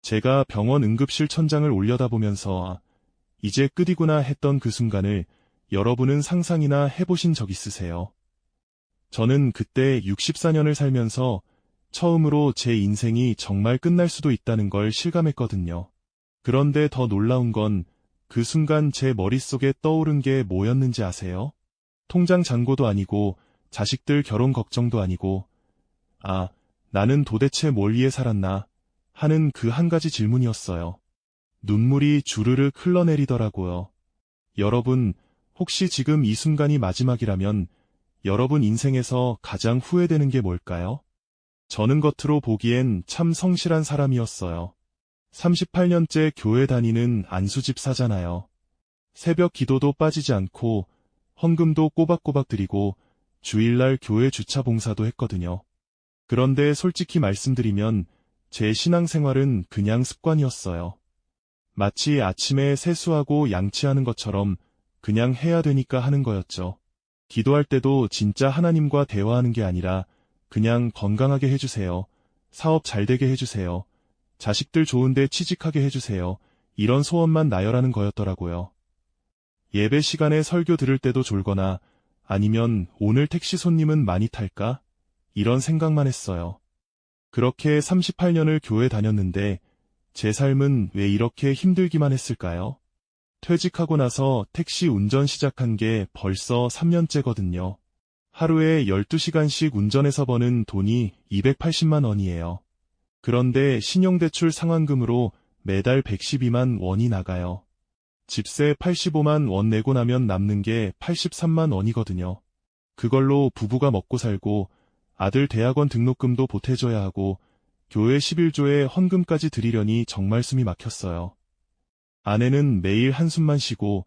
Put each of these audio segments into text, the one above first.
제가 병원 응급실 천장을 올려다보면서 이제 끝이구나 했던 그 순간을 여러분은 상상이나 해보신 적 있으세요? 저는 그때 64년을 살면서 처음으로 제 인생이 정말 끝날 수도 있다는 걸 실감했거든요. 그런데 더 놀라운 건 그 순간 제 머릿속에 떠오른 게 뭐였는지 아세요? 통장 잔고도 아니고 자식들 결혼 걱정도 아니고 나는 도대체 뭘 위해 살았나 하는 그 한 가지 질문이었어요. 눈물이 주르륵 흘러내리더라고요. 여러분, 혹시 지금 이 순간이 마지막이라면 여러분 인생에서 가장 후회되는 게 뭘까요? 저는 겉으로 보기엔 참 성실한 사람이었어요. 38년째 교회 다니는 안수집사잖아요. 새벽 기도도 빠지지 않고 헌금도 꼬박꼬박 드리고 주일날 교회 주차 봉사도 했거든요. 그런데 솔직히 말씀드리면 제 신앙생활은 그냥 습관이었어요. 마치 아침에 세수하고 양치하는 것처럼 그냥 해야 되니까 하는 거였죠. 기도할 때도 진짜 하나님과 대화하는 게 아니라 그냥 건강하게 해주세요. 사업 잘 되게 해주세요. 자식들 좋은데 취직하게 해주세요. 이런 소원만 나열하는 거였더라고요. 예배 시간에 설교 들을 때도 졸거나 아니면 오늘 택시 손님은 많이 탈까? 이런 생각만 했어요. 그렇게 38년을 교회 다녔는데 제 삶은 왜 이렇게 힘들기만 했을까요? 퇴직하고 나서 택시 운전 시작한 게 벌써 3년째거든요. 하루에 12시간씩 운전해서 버는 돈이 280만 원이에요. 그런데 신용대출 상환금으로 매달 112만 원이 나가요. 집세 85만 원 내고 나면 남는 게 83만 원이거든요. 그걸로 부부가 먹고 살고 아들 대학원 등록금도 보태줘야 하고 교회 11조에 헌금까지 드리려니 정말 숨이 막혔어요. 아내는 매일 한숨만 쉬고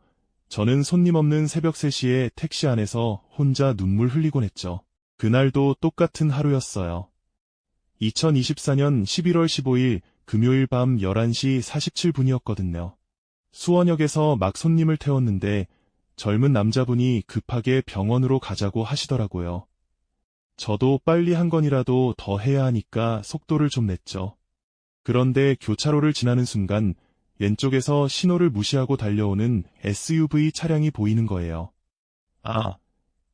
저는 손님 없는 새벽 3시에 택시 안에서 혼자 눈물 흘리곤 했죠. 그날도 똑같은 하루였어요. 2024년 11월 15일 금요일 밤 11시 47분이었거든요. 수원역에서 막 손님을 태웠는데 젊은 남자분이 급하게 병원으로 가자고 하시더라고요. 저도 빨리 한 건이라도 더 해야 하니까 속도를 좀 냈죠. 그런데 교차로를 지나는 순간 왼쪽에서 신호를 무시하고 달려오는 SUV 차량이 보이는 거예요.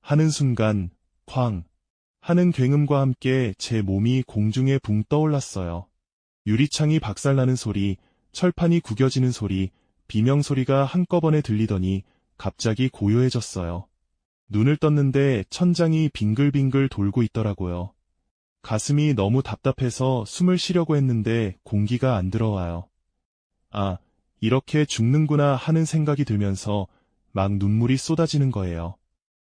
하는 순간 쾅 하는 굉음과 함께 제 몸이 공중에 붕 떠올랐어요. 유리창이 박살나는 소리, 철판이 구겨지는 소리, 비명소리가 한꺼번에 들리더니 갑자기 고요해졌어요. 눈을 떴는데 천장이 빙글빙글 돌고 있더라고요. 가슴이 너무 답답해서 숨을 쉬려고 했는데 공기가 안 들어와요. 이렇게 죽는구나 하는 생각이 들면서 막 눈물이 쏟아지는 거예요.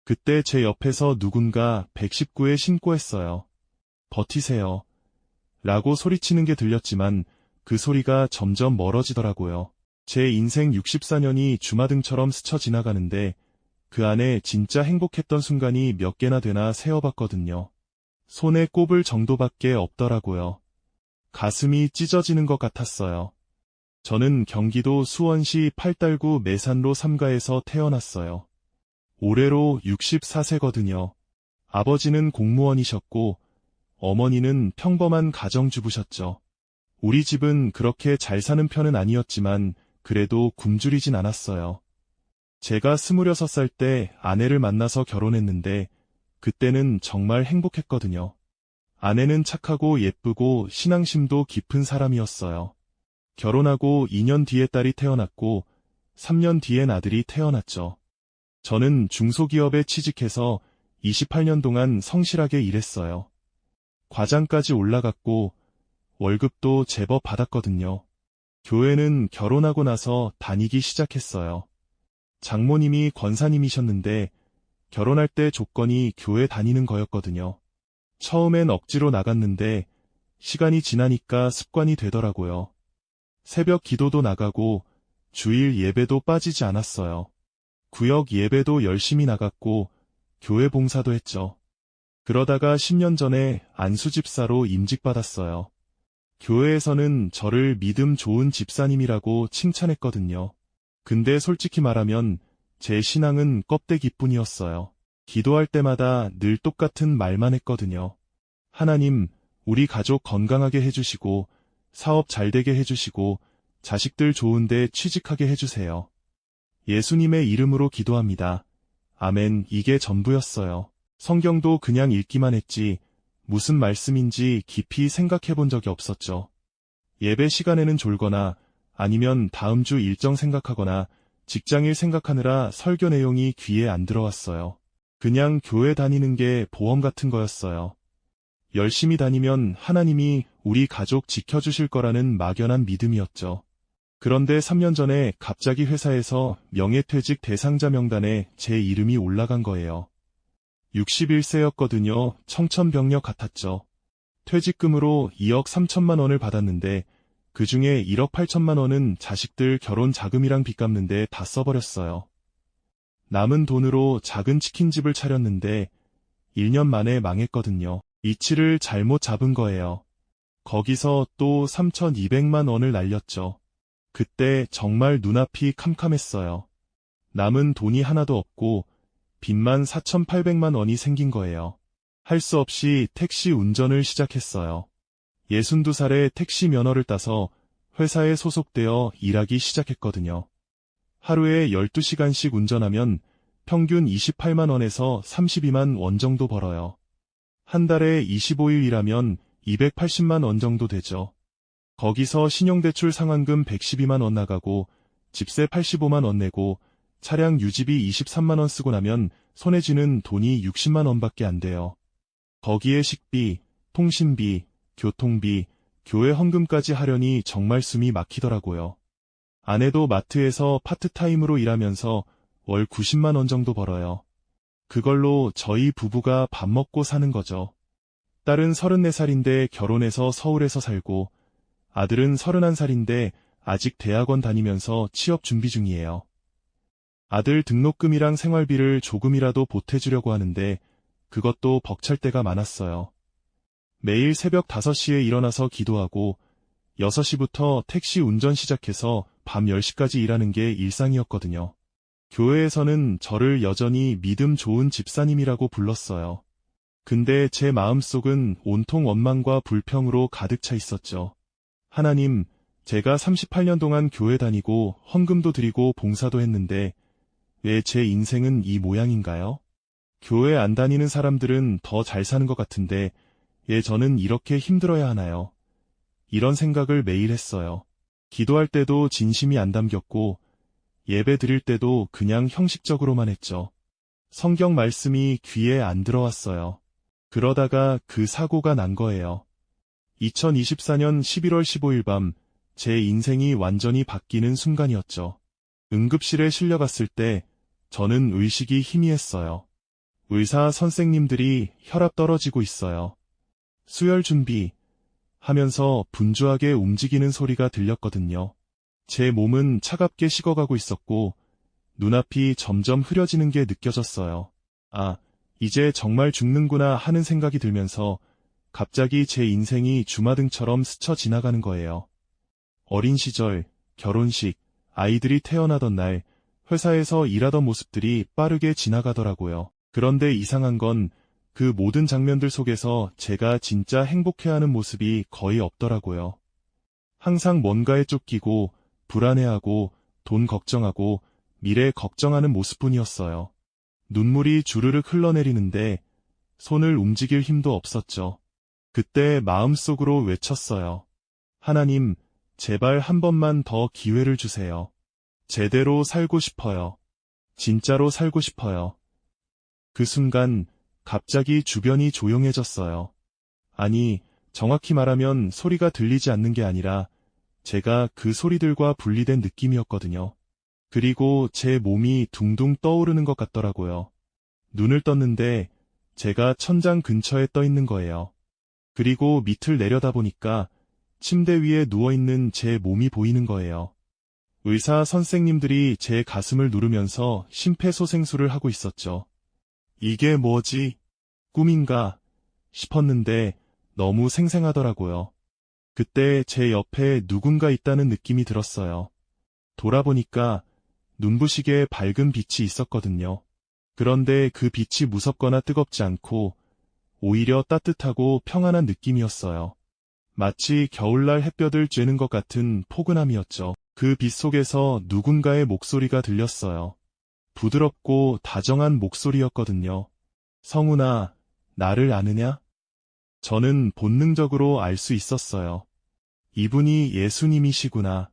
그때 제 옆에서 누군가 119에 신고했어요. 버티세요. 라고 소리치는 게 들렸지만 그 소리가 점점 멀어지더라고요. 제 인생 64년이 주마등처럼 스쳐 지나가는데 그 안에 진짜 행복했던 순간이 몇 개나 되나 세어봤거든요. 손에 꼽을 정도밖에 없더라고요. 가슴이 찢어지는 것 같았어요. 저는 경기도 수원시 팔달구 매산로 3가에서 태어났어요. 올해로 64세거든요. 아버지는 공무원이셨고 어머니는 평범한 가정주부셨죠. 우리 집은 그렇게 잘 사는 편은 아니었지만 그래도 굶주리진 않았어요. 제가 26살 때 아내를 만나서 결혼했는데 그때는 정말 행복했거든요. 아내는 착하고 예쁘고 신앙심도 깊은 사람이었어요. 결혼하고 2년 뒤에 딸이 태어났고 3년 뒤엔 아들이 태어났죠. 저는 중소기업에 취직해서 28년 동안 성실하게 일했어요. 과장까지 올라갔고 월급도 제법 받았거든요. 교회는 결혼하고 나서 다니기 시작했어요. 장모님이 권사님이셨는데 결혼할 때 조건이 교회 다니는 거였거든요. 처음엔 억지로 나갔는데 시간이 지나니까 습관이 되더라고요. 새벽 기도도 나가고 주일 예배도 빠지지 않았어요. 구역 예배도 열심히 나갔고 교회 봉사도 했죠. 그러다가 10년 전에 안수집사로 임직받았어요. 교회에서는 저를 믿음 좋은 집사님이라고 칭찬했거든요. 근데 솔직히 말하면 제 신앙은 껍데기뿐이었어요. 기도할 때마다 늘 똑같은 말만 했거든요. 하나님, 우리 가족 건강하게 해주시고 사업 잘 되게 해주시고 자식들 좋은데 취직하게 해주세요. 예수님의 이름으로 기도합니다. 아멘. 이게 전부였어요. 성경도 그냥 읽기만 했지 무슨 말씀인지 깊이 생각해 본 적이 없었죠. 예배 시간에는 졸거나 아니면 다음 주 일정 생각하거나 직장일 생각하느라 설교 내용이 귀에 안 들어왔어요. 그냥 교회 다니는 게 보험 같은 거였어요. 열심히 다니면 하나님이 우리 가족 지켜주실 거라는 막연한 믿음이었죠. 그런데 3년 전에 갑자기 회사에서 명예퇴직 대상자 명단에 제 이름이 올라간 거예요. 61세였거든요. 청천벽력 같았죠. 퇴직금으로 2억 3천만 원을 받았는데 그 중에 1억 8천만 원은 자식들 결혼 자금이랑 빚 갚는데 다 써버렸어요. 남은 돈으로 작은 치킨집을 차렸는데 1년 만에 망했거든요. 이치를 잘못 잡은 거예요. 거기서 또 3,200만 원을 날렸죠. 그때 정말 눈앞이 캄캄했어요. 남은 돈이 하나도 없고 빚만 4,800만 원이 생긴 거예요. 할 수 없이 택시 운전을 시작했어요. 62살에 택시 면허를 따서 회사에 소속되어 일하기 시작했거든요. 하루에 12시간씩 운전하면 평균 28만 원에서 32만 원 정도 벌어요. 한 달에 25일 일하면 280만 원 정도 되죠. 거기서 신용대출 상환금 112만 원 나가고 집세 85만 원 내고 차량 유지비 23만 원 쓰고 나면 손에 쥐는 돈이 60만 원밖에 안 돼요. 거기에 식비, 통신비, 교통비, 교회 헌금까지 하려니 정말 숨이 막히더라고요. 아내도 마트에서 파트타임으로 일하면서 월 90만 원 정도 벌어요. 그걸로 저희 부부가 밥 먹고 사는 거죠. 딸은 34살인데 결혼해서 서울에서 살고 아들은 31살인데 아직 대학원 다니면서 취업 준비 중이에요. 아들 등록금이랑 생활비를 조금이라도 보태주려고 하는데 그것도 벅찰 때가 많았어요. 매일 새벽 5시에 일어나서 기도하고 6시부터 택시 운전 시작해서 밤 10시까지 일하는 게 일상이었거든요. 교회에서는 저를 여전히 믿음 좋은 집사님이라고 불렀어요. 근데 제 마음속은 온통 원망과 불평으로 가득 차 있었죠. 하나님, 제가 38년 동안 교회 다니고 헌금도 드리고 봉사도 했는데 왜 제 인생은 이 모양인가요? 교회 안 다니는 사람들은 더 잘 사는 것 같은데 왜 저는 이렇게 힘들어야 하나요? 이런 생각을 매일 했어요. 기도할 때도 진심이 안 담겼고 예배 드릴 때도 그냥 형식적으로만 했죠. 성경 말씀이 귀에 안 들어왔어요. 그러다가 그 사고가 난 거예요. 2024년 11월 15일 밤 제 인생이 완전히 바뀌는 순간이었죠. 응급실에 실려갔을 때 저는 의식이 희미했어요. 의사 선생님들이 혈압 떨어지고 있어요. 수혈 준비 하면서 분주하게 움직이는 소리가 들렸거든요. 제 몸은 차갑게 식어가고 있었고 눈앞이 점점 흐려지는 게 느껴졌어요. 아, 이제 정말 죽는구나 하는 생각이 들면서 갑자기 제 인생이 주마등처럼 스쳐 지나가는 거예요. 어린 시절, 결혼식, 아이들이 태어나던 날, 회사에서 일하던 모습들이 빠르게 지나가더라고요. 그런데 이상한 건 그 모든 장면들 속에서 제가 진짜 행복해하는 모습이 거의 없더라고요. 항상 뭔가에 쫓기고 불안해하고 돈 걱정하고 미래 걱정하는 모습뿐이었어요. 눈물이 주르륵 흘러내리는데 손을 움직일 힘도 없었죠. 그때 마음속으로 외쳤어요. 하나님, 제발 한 번만 더 기회를 주세요. 제대로 살고 싶어요. 진짜로 살고 싶어요. 그 순간 갑자기 주변이 조용해졌어요. 아니, 정확히 말하면 소리가 들리지 않는 게 아니라 제가 그 소리들과 분리된 느낌이었거든요. 그리고 제 몸이 둥둥 떠오르는 것 같더라고요. 눈을 떴는데 제가 천장 근처에 떠 있는 거예요. 그리고 밑을 내려다보니까 침대 위에 누워있는 제 몸이 보이는 거예요. 의사 선생님들이 제 가슴을 누르면서 심폐소생술을 하고 있었죠. 이게 뭐지? 꿈인가? 싶었는데 너무 생생하더라고요. 그때 제 옆에 누군가 있다는 느낌이 들었어요. 돌아보니까 눈부시게 밝은 빛이 있었거든요. 그런데 그 빛이 무섭거나 뜨겁지 않고 오히려 따뜻하고 평안한 느낌이었어요. 마치 겨울날 햇볕을 쬐는 것 같은 포근함이었죠. 그 빛 속에서 누군가의 목소리가 들렸어요. 부드럽고 다정한 목소리였거든요. 성훈아, 나를 아느냐? 저는 본능적으로 알 수 있었어요. 이분이 예수님이시구나.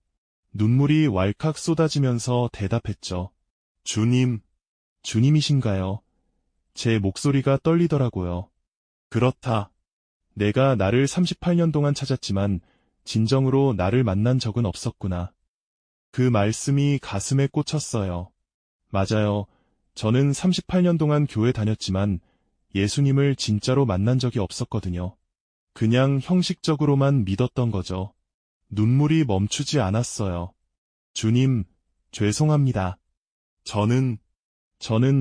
눈물이 왈칵 쏟아지면서 대답했죠. 주님, 주님이신가요? 제 목소리가 떨리더라고요. 그렇다. 내가 나를 38년 동안 찾았지만 진정으로 나를 만난 적은 없었구나. 그 말씀이 가슴에 꽂혔어요. 맞아요. 저는 38년 동안 교회 다녔지만 예수님을 진짜로 만난 적이 없었거든요. 그냥 형식적으로만 믿었던 거죠. 눈물이 멈추지 않았어요. 주님, 죄송합니다. 저는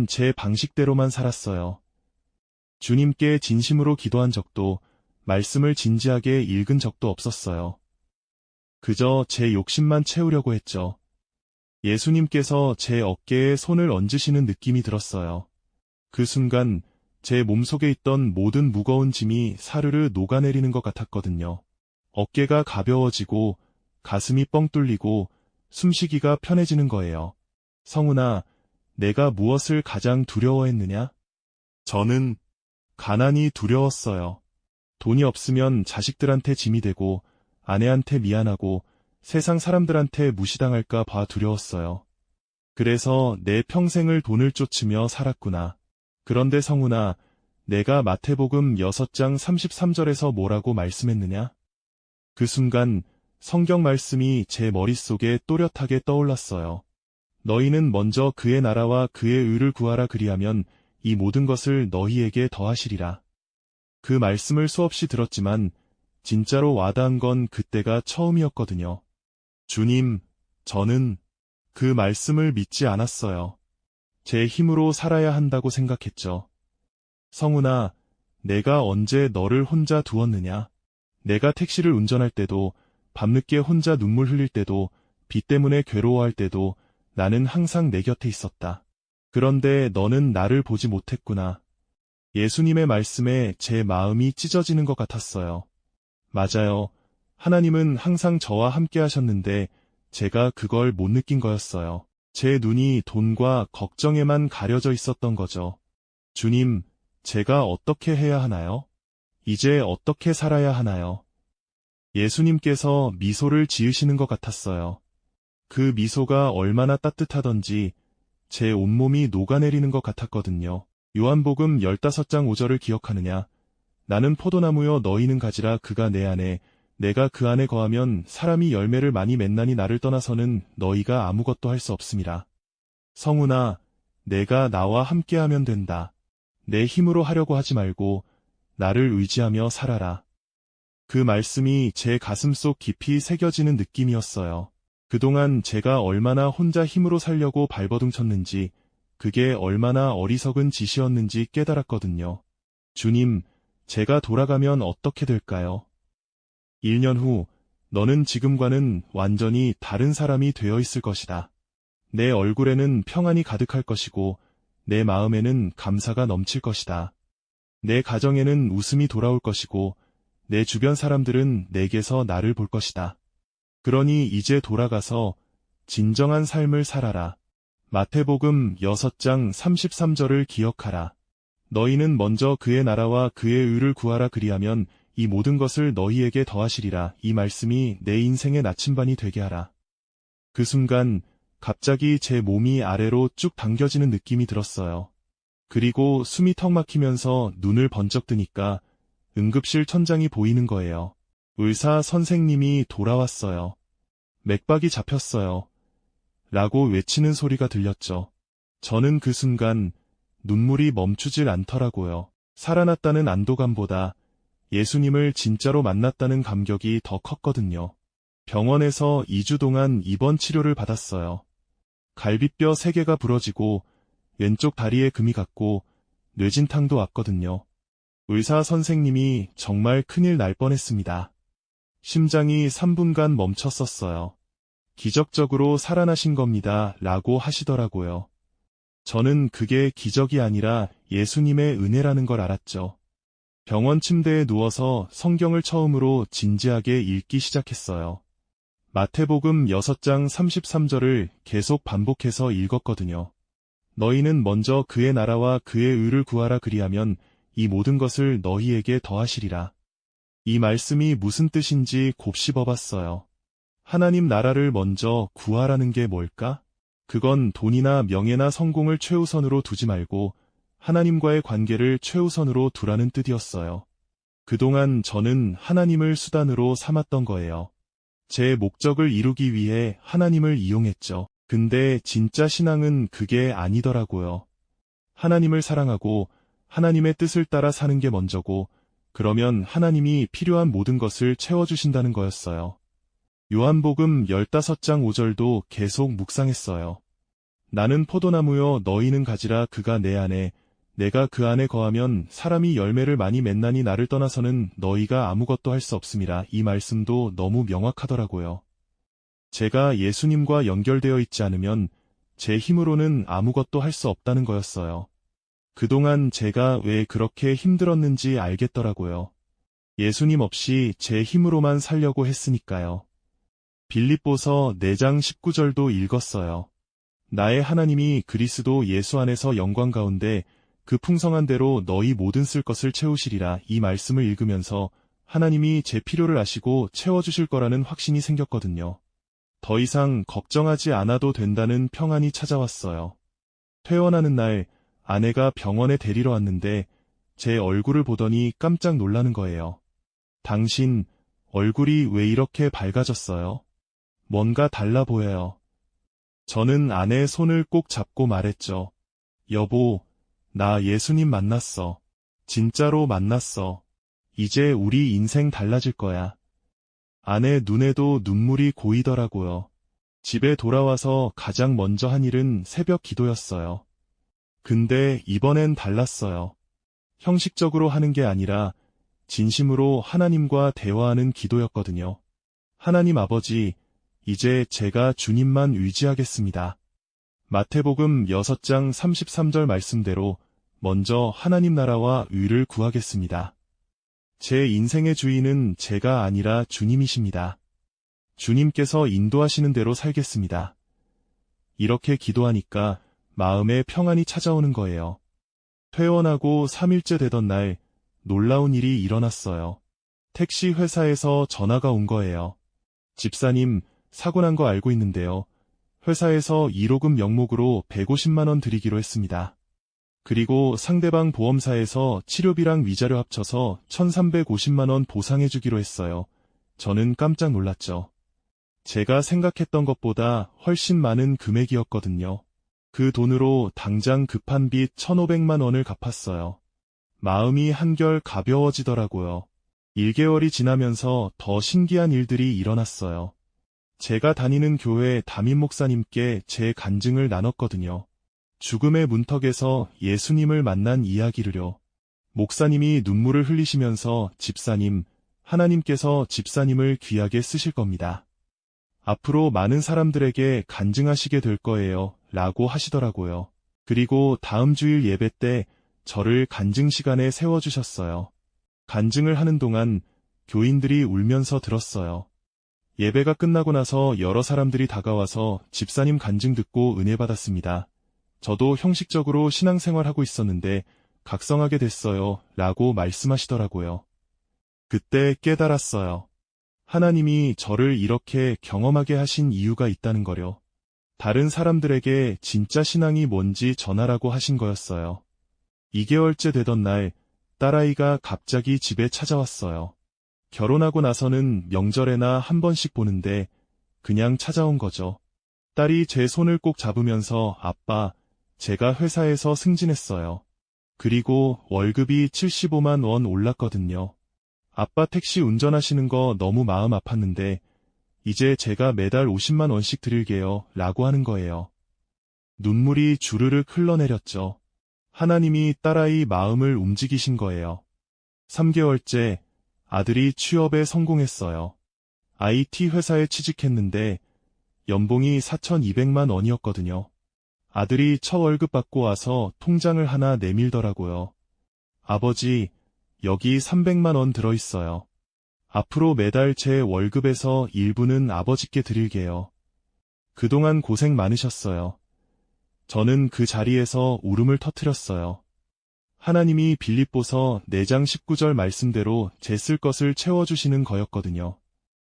제 방식대로만 살았어요. 주님께 진심으로 기도한 적도, 말씀을 진지하게 읽은 적도 없었어요. 그저 제 욕심만 채우려고 했죠. 예수님께서 제 어깨에 손을 얹으시는 느낌이 들었어요. 그 순간 제 몸속에 있던 모든 무거운 짐이 사르르 녹아내리는 것 같았거든요. 어깨가 가벼워지고 가슴이 뻥 뚫리고 숨쉬기가 편해지는 거예요. 성훈아, 내가 무엇을 가장 두려워했느냐? 저는 가난이 두려웠어요. 돈이 없으면 자식들한테 짐이 되고 아내한테 미안하고 세상 사람들한테 무시당할까 봐 두려웠어요. 그래서 내 평생을 돈을 쫓으며 살았구나. 그런데 성훈아, 내가 마태복음 6장 33절에서 뭐라고 말씀했느냐? 그 순간 성경 말씀이 제 머릿속에 또렷하게 떠올랐어요. 너희는 먼저 그의 나라와 그의 의를 구하라 그리하면 이 모든 것을 너희에게 더하시리라. 그 말씀을 수없이 들었지만 진짜로 와닿은 건 그때가 처음이었거든요. 주님, 저는 그 말씀을 믿지 않았어요. 제 힘으로 살아야 한다고 생각했죠. 성훈아, 내가 언제 너를 혼자 두었느냐? 내가 택시를 운전할 때도, 밤늦게 혼자 눈물 흘릴 때도, 비 때문에 괴로워할 때도 나는 항상 내 곁에 있었다. 그런데 너는 나를 보지 못했구나. 예수님의 말씀에 제 마음이 찢어지는 것 같았어요. 맞아요. 하나님은 항상 저와 함께 하셨는데 제가 그걸 못 느낀 거였어요. 제 눈이 돈과 걱정에만 가려져 있었던 거죠. 주님, 제가 어떻게 해야 하나요? 이제 어떻게 살아야 하나요? 예수님께서 미소를 지으시는 것 같았어요. 그 미소가 얼마나 따뜻하던지 제 온몸이 녹아내리는 것 같았거든요. 요한복음 15장 5절을 기억하느냐? 나는 포도나무여 너희는 가지라 그가 내 안에 내가 그 안에 거하면 사람이 열매를 많이 맺나니 나를 떠나서는 너희가 아무것도 할 수 없음이라. 성훈아, 내가 나와 함께하면 된다. 내 힘으로 하려고 하지 말고 나를 의지하며 살아라. 그 말씀이 제 가슴속 깊이 새겨지는 느낌이었어요. 그동안 제가 얼마나 혼자 힘으로 살려고 발버둥 쳤는지, 그게 얼마나 어리석은 짓이었는지 깨달았거든요. 주님, 제가 돌아가면 어떻게 될까요? 1년 후, 너는 지금과는 완전히 다른 사람이 되어 있을 것이다. 내 얼굴에는 평안이 가득할 것이고, 내 마음에는 감사가 넘칠 것이다. 내 가정에는 웃음이 돌아올 것이고, 내 주변 사람들은 내게서 나를 볼 것이다. 그러니 이제 돌아가서 진정한 삶을 살아라. 마태복음 6장 33절을 기억하라. 너희는 먼저 그의 나라와 그의 의를 구하라 그리하면 이 모든 것을 너희에게 더하시리라. 이 말씀이 내 인생의 나침반이 되게 하라. 그 순간 갑자기 제 몸이 아래로 쭉 당겨지는 느낌이 들었어요. 그리고 숨이 턱 막히면서 눈을 번쩍 뜨니까 응급실 천장이 보이는 거예요. 의사 선생님이 돌아왔어요. 맥박이 잡혔어요. 라고 외치는 소리가 들렸죠. 저는 그 순간 눈물이 멈추질 않더라고요. 살아났다는 안도감보다 예수님을 진짜로 만났다는 감격이 더 컸거든요. 병원에서 2주 동안 입원 치료를 받았어요. 갈비뼈 3개가 부러지고 왼쪽 다리에 금이 갔고 뇌진탕도 왔거든요. 의사 선생님이 정말 큰일 날 뻔했습니다. 심장이 3분간 멈췄었어요. 기적적으로 살아나신 겁니다. 라고 하시더라고요. 저는 그게 기적이 아니라 예수님의 은혜라는 걸 알았죠. 병원 침대에 누워서 성경을 처음으로 진지하게 읽기 시작했어요. 마태복음 6장 33절을 계속 반복해서 읽었거든요. 너희는 먼저 그의 나라와 그의 의를 구하라 그리하면 이 모든 것을 너희에게 더하시리라. 이 말씀이 무슨 뜻인지 곱씹어봤어요. 하나님 나라를 먼저 구하라는 게 뭘까? 그건 돈이나 명예나 성공을 최우선으로 두지 말고 하나님과의 관계를 최우선으로 두라는 뜻이었어요. 그동안 저는 하나님을 수단으로 삼았던 거예요. 제 목적을 이루기 위해 하나님을 이용했죠. 근데 진짜 신앙은 그게 아니더라고요. 하나님을 사랑하고 하나님의 뜻을 따라 사는 게 먼저고, 그러면 하나님이 필요한 모든 것을 채워주신다는 거였어요. 요한복음 15장 5절도 계속 묵상했어요. 나는 포도나무요 너희는 가지라. 그가 내 안에 내가 그 안에 거하면 사람이 열매를 많이 맺나니 나를 떠나서는 너희가 아무것도 할 수 없음이라. 이 말씀도 너무 명확하더라고요. 제가 예수님과 연결되어 있지 않으면 제 힘으로는 아무것도 할 수 없다는 거였어요. 그동안 제가 왜 그렇게 힘들었는지 알겠더라고요. 예수님 없이 제 힘으로만 살려고 했으니까요. 빌립보서 4장 19절도 읽었어요. 나의 하나님이 그리스도 예수 안에서 영광 가운데 그 풍성한 대로 너희 모든 쓸 것을 채우시리라. 이 말씀을 읽으면서 하나님이 제 필요를 아시고 채워주실 거라는 확신이 생겼거든요. 더 이상 걱정하지 않아도 된다는 평안이 찾아왔어요. 퇴원하는 날 아내가 병원에 데리러 왔는데 제 얼굴을 보더니 깜짝 놀라는 거예요. 당신 얼굴이 왜 이렇게 밝아졌어요? 뭔가 달라 보여요. 저는 아내의 손을 꼭 잡고 말했죠. 여보, 나 예수님 만났어. 진짜로 만났어. 이제 우리 인생 달라질 거야. 아내 눈에도 눈물이 고이더라고요. 집에 돌아와서 가장 먼저 한 일은 새벽 기도였어요. 근데 이번엔 달랐어요. 형식적으로 하는 게 아니라 진심으로 하나님과 대화하는 기도였거든요. 하나님 아버지, 이제 제가 주님만 의지하겠습니다. 마태복음 6장 33절 말씀대로 먼저 하나님 나라와 의를 구하겠습니다. 제 인생의 주인은 제가 아니라 주님이십니다. 주님께서 인도하시는 대로 살겠습니다. 이렇게 기도하니까 마음에 평안이 찾아오는 거예요. 퇴원하고 3일째 되던 날 놀라운 일이 일어났어요. 택시 회사에서 전화가 온 거예요. 집사님, 사고 난 거 알고 있는데요. 회사에서 1호금 명목으로 150만 원 드리기로 했습니다. 그리고 상대방 보험사에서 치료비랑 위자료 합쳐서 1,350만 원 보상해 주기로 했어요. 저는 깜짝 놀랐죠. 제가 생각했던 것보다 훨씬 많은 금액이었거든요. 그 돈으로 당장 급한 빚 1,500만 원을 갚았어요. 마음이 한결 가벼워지더라고요. 1개월이 지나면서 더 신기한 일들이 일어났어요. 제가 다니는 교회 담임 목사님께 제 간증을 나눴거든요. 죽음의 문턱에서 예수님을 만난 이야기를요. 목사님이 눈물을 흘리시면서 집사님, 하나님께서 집사님을 귀하게 쓰실 겁니다. 앞으로 많은 사람들에게 간증하시게 될 거예요. 라고 하시더라고요. 그리고 다음 주일 예배 때 저를 간증 시간에 세워주셨어요. 간증을 하는 동안 교인들이 울면서 들었어요. 예배가 끝나고 나서 여러 사람들이 다가와서 집사님 간증 듣고 은혜 받았습니다. 저도 형식적으로 신앙생활하고 있었는데 각성하게 됐어요. 라고 말씀하시더라고요. 그때 깨달았어요. 하나님이 저를 이렇게 경험하게 하신 이유가 있다는 거요. 다른 사람들에게 진짜 신앙이 뭔지 전하라고 하신 거였어요. 2개월째 되던 날, 딸아이가 갑자기 집에 찾아왔어요. 결혼하고 나서는 명절에나 한 번씩 보는데 그냥 찾아온 거죠. 딸이 제 손을 꼭 잡으면서 아빠, 제가 회사에서 승진했어요. 그리고 월급이 75만 원 올랐거든요. 아빠 택시 운전하시는 거 너무 마음 아팠는데 이제 제가 매달 50만 원씩 드릴게요. 라고 하는 거예요. 눈물이 주르륵 흘러내렸죠. 하나님이 딸아이 마음을 움직이신 거예요. 3개월째 아들이 취업에 성공했어요. IT 회사에 취직했는데 연봉이 4,200만 원이었거든요. 아들이 첫 월급 받고 와서 통장을 하나 내밀더라고요. 아버지, 여기 300만 원 들어있어요. 앞으로 매달 제 월급에서 일부는 아버지께 드릴게요. 그동안 고생 많으셨어요. 저는 그 자리에서 울음을 터뜨렸어요. 하나님이 빌립보서 4장 19절 말씀대로 제 쓸 것을 채워주시는 거였거든요.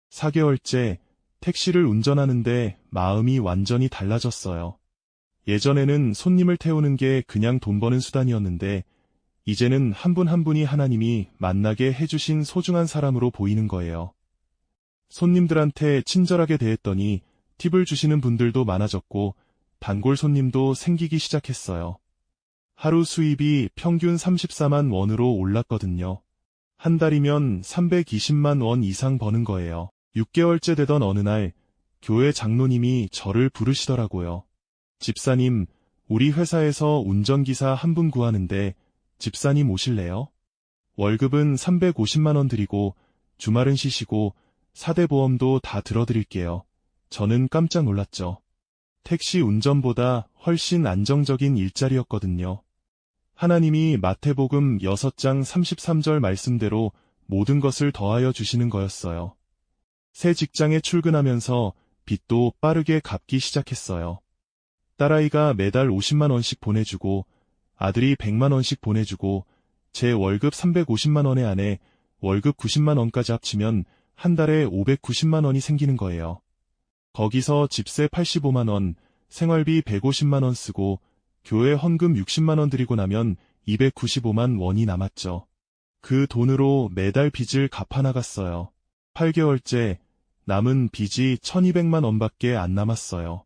4개월째 택시를 운전하는데 마음이 완전히 달라졌어요. 예전에는 손님을 태우는 게 그냥 돈 버는 수단이었는데 이제는 한 분 한 분이 하나님이 만나게 해주신 소중한 사람으로 보이는 거예요. 손님들한테 친절하게 대했더니 팁을 주시는 분들도 많아졌고 단골 손님도 생기기 시작했어요. 하루 수입이 평균 34만 원으로 올랐거든요. 한 달이면 320만 원 이상 버는 거예요. 6개월째 되던 어느 날 교회 장로님이 저를 부르시더라고요. 집사님, 우리 회사에서 운전기사 한 분 구하는데 집사님 오실래요? 월급은 350만 원 드리고 주말은 쉬시고 4대 보험도 다 들어드릴게요. 저는 깜짝 놀랐죠. 택시 운전보다 훨씬 안정적인 일자리였거든요. 하나님이 마태복음 6장 33절 말씀대로 모든 것을 더하여 주시는 거였어요. 새 직장에 출근하면서 빚도 빠르게 갚기 시작했어요. 딸아이가 매달 50만 원씩 보내주고 아들이 100만 원씩 보내주고 제 월급 350만 원에 안에 월급 90만 원까지 합치면 한 달에 590만 원이 생기는 거예요. 거기서 집세 85만 원, 생활비 150만 원 쓰고 교회 헌금 60만 원 드리고 나면 295만 원이 남았죠. 그 돈으로 매달 빚을 갚아나갔어요. 8개월째 남은 빚이 1200만 원밖에 안 남았어요.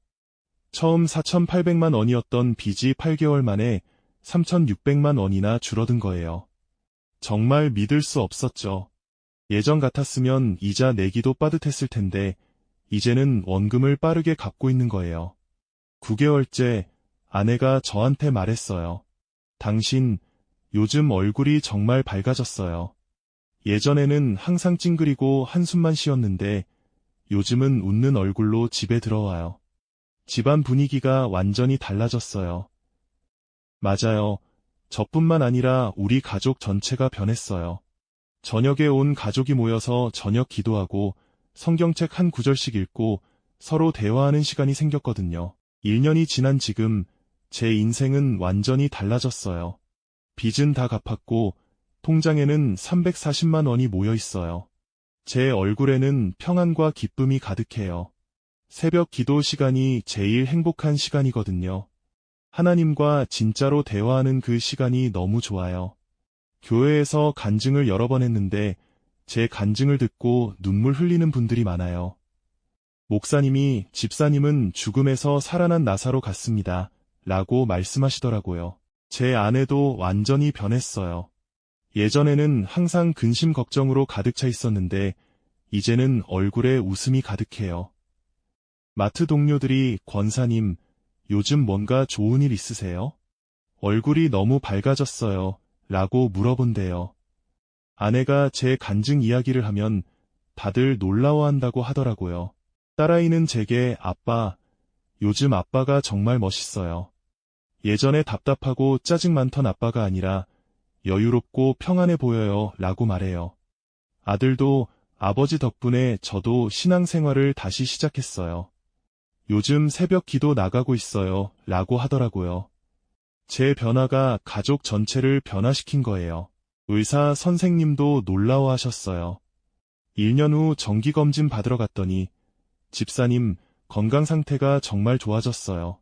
처음 4800만 원이었던 빚이 8개월 만에 3600만 원이나 줄어든 거예요. 정말 믿을 수 없었죠. 예전 같았으면 이자 내기도 빠듯했을 텐데 이제는 원금을 빠르게 갚고 있는 거예요. 9개월째 아내가 저한테 말했어요. 당신 요즘 얼굴이 정말 밝아졌어요. 예전에는 항상 찡그리고 한숨만 쉬었는데 요즘은 웃는 얼굴로 집에 들어와요. 집안 분위기가 완전히 달라졌어요. 맞아요. 저뿐만 아니라 우리 가족 전체가 변했어요. 저녁에 온 가족이 모여서 저녁 기도하고 성경책 한 구절씩 읽고 서로 대화하는 시간이 생겼거든요. 1년이 지난 지금 제 인생은 완전히 달라졌어요. 빚은 다 갚았고 통장에는 340만 원이 모여 있어요. 제 얼굴에는 평안과 기쁨이 가득해요. 새벽 기도 시간이 제일 행복한 시간이거든요. 하나님과 진짜로 대화하는 그 시간이 너무 좋아요. 교회에서 간증을 여러 번 했는데 제 간증을 듣고 눈물 흘리는 분들이 많아요. 목사님이 집사님은 죽음에서 살아난 나사로 같습니다. 라고 말씀하시더라고요. 제 아내도 완전히 변했어요. 예전에는 항상 근심 걱정으로 가득 차 있었는데 이제는 얼굴에 웃음이 가득해요. 마트 동료들이 권사님, 요즘 뭔가 좋은 일 있으세요? 얼굴이 너무 밝아졌어요. 라고 물어본대요. 아내가 제 간증 이야기를 하면 다들 놀라워한다고 하더라고요. 딸아이는 제게 아빠, 요즘 아빠가 정말 멋있어요. 예전에 답답하고 짜증 많던 아빠가 아니라 여유롭고 평안해 보여요. 라고 말해요. 아들도 아버지 덕분에 저도 신앙생활을 다시 시작했어요. 요즘 새벽 기도 나가고 있어요. 라고 하더라고요. 제 변화가 가족 전체를 변화시킨 거예요. 의사 선생님도 놀라워하셨어요. 1년 후 정기검진 받으러 갔더니 집사님 건강 상태가 정말 좋아졌어요.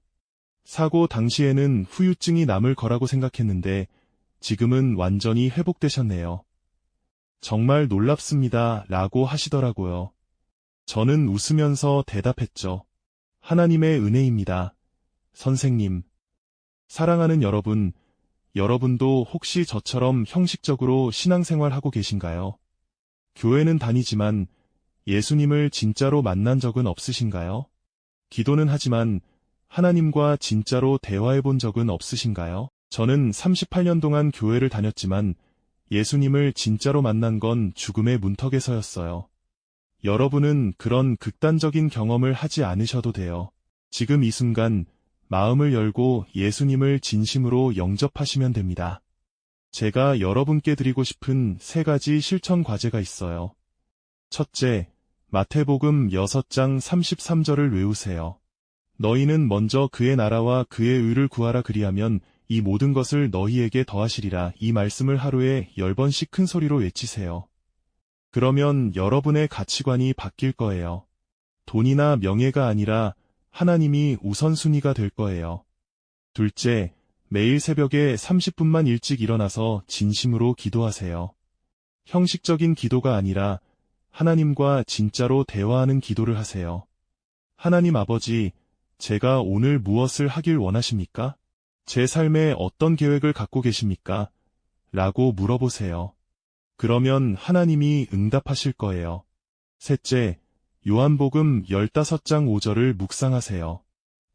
사고 당시에는 후유증이 남을 거라고 생각했는데 지금은 완전히 회복되셨네요. 정말 놀랍습니다. 라고 하시더라고요. 저는 웃으면서 대답했죠. 하나님의 은혜입니다. 선생님. 사랑하는 여러분, 여러분도 혹시 저처럼 형식적으로 신앙생활하고 계신가요? 교회는 다니지만 예수님을 진짜로 만난 적은 없으신가요? 기도는 하지만 하나님과 진짜로 대화해 본 적은 없으신가요? 저는 38년 동안 교회를 다녔지만 예수님을 진짜로 만난 건 죽음의 문턱에서였어요. 여러분은 그런 극단적인 경험을 하지 않으셔도 돼요. 지금 이 순간 마음을 열고 예수님을 진심으로 영접하시면 됩니다. 제가 여러분께 드리고 싶은 3가지 실천 과제가 있어요. 첫째, 마태복음 6장 33절을 외우세요. 너희는 먼저 그의 나라와 그의 의를 구하라 그리하면 이 모든 것을 너희에게 더하시리라. 이 말씀을 하루에 10번씩 큰 소리로 외치세요. 그러면 여러분의 가치관이 바뀔 거예요. 돈이나 명예가 아니라 하나님이 우선순위가 될 거예요. 둘째, 매일 새벽에 30분만 일찍 일어나서 진심으로 기도하세요. 형식적인 기도가 아니라 하나님과 진짜로 대화하는 기도를 하세요. 하나님 아버지, 제가 오늘 무엇을 하길 원하십니까? 제 삶에 어떤 계획을 갖고 계십니까? 라고 물어보세요. 그러면 하나님이 응답하실 거예요. 셋째, 요한복음 15장 5절을 묵상하세요.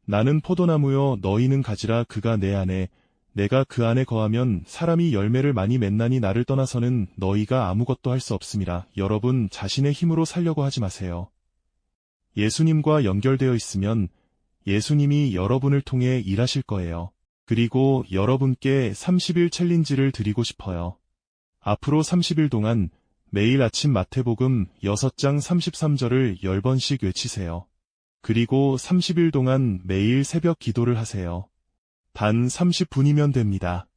나는 포도나무요 너희는 가지라. 그가 내 안에 내가 그 안에 거하면 사람이 열매를 많이 맺나니 나를 떠나서는 너희가 아무것도 할 수 없음이라. 여러분 자신의 힘으로 살려고 하지 마세요. 예수님과 연결되어 있으면 예수님이 여러분을 통해 일하실 거예요. 그리고 여러분께 30일 챌린지를 드리고 싶어요. 앞으로 30일 동안 매일 아침 마태복음 6장 33절을 10번씩 외치세요. 그리고 30일 동안 매일 새벽 기도를 하세요. 단 30분이면 됩니다.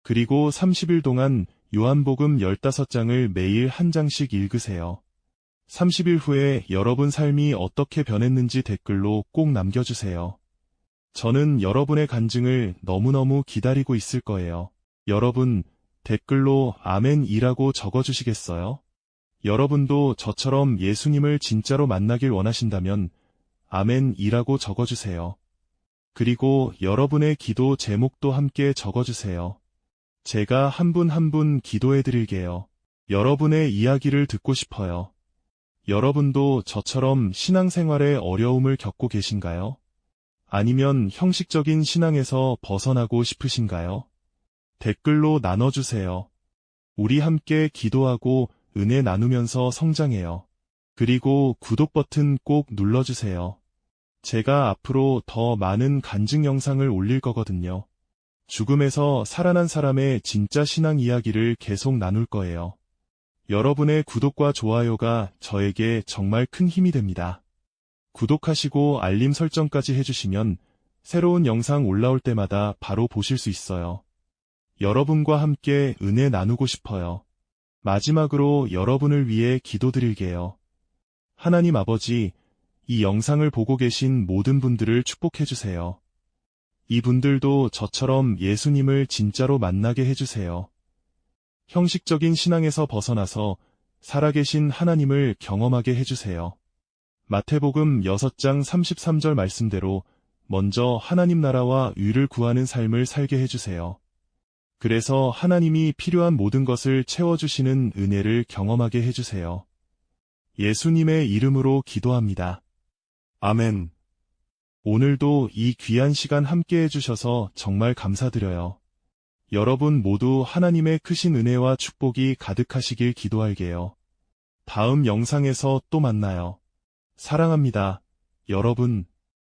그리고 30일 동안 요한복음 15장을 매일 한 장씩 읽으세요. 30일 후에 여러분 삶이 어떻게 변했는지 댓글로 꼭 남겨주세요. 저는 여러분의 간증을 너무너무 기다리고 있을 거예요. 여러분, 댓글로 아멘이라고 적어주시겠어요? 여러분도 저처럼 예수님을 진짜로 만나길 원하신다면 아멘이라고 적어주세요. 그리고 여러분의 기도 제목도 함께 적어주세요. 제가 한 분 한 분 기도해드릴게요. 여러분의 이야기를 듣고 싶어요. 여러분도 저처럼 신앙생활에 어려움을 겪고 계신가요? 아니면 형식적인 신앙에서 벗어나고 싶으신가요? 댓글로 나눠주세요. 우리 함께 기도하고 은혜 나누면서 성장해요. 그리고 구독 버튼 꼭 눌러주세요. 제가 앞으로 더 많은 간증 영상을 올릴 거거든요. 죽음에서 살아난 사람의 진짜 신앙 이야기를 계속 나눌 거예요. 여러분의 구독과 좋아요가 저에게 정말 큰 힘이 됩니다. 구독하시고 알림 설정까지 해주시면 새로운 영상 올라올 때마다 바로 보실 수 있어요. 여러분과 함께 은혜 나누고 싶어요. 마지막으로 여러분을 위해 기도드릴게요. 하나님 아버지, 이 영상을 보고 계신 모든 분들을 축복해주세요. 이분들도 저처럼 예수님을 진짜로 만나게 해주세요. 형식적인 신앙에서 벗어나서 살아계신 하나님을 경험하게 해주세요. 마태복음 6장 33절 말씀대로 먼저 하나님 나라와 의를 구하는 삶을 살게 해주세요. 그래서 하나님이 필요한 모든 것을 채워주시는 은혜를 경험하게 해주세요. 예수님의 이름으로 기도합니다. 아멘. 오늘도 이 귀한 시간 함께 해주셔서 정말 감사드려요. 여러분 모두 하나님의 크신 은혜와 축복이 가득하시길 기도할게요. 다음 영상에서 또 만나요. 사랑합니다, 여러분.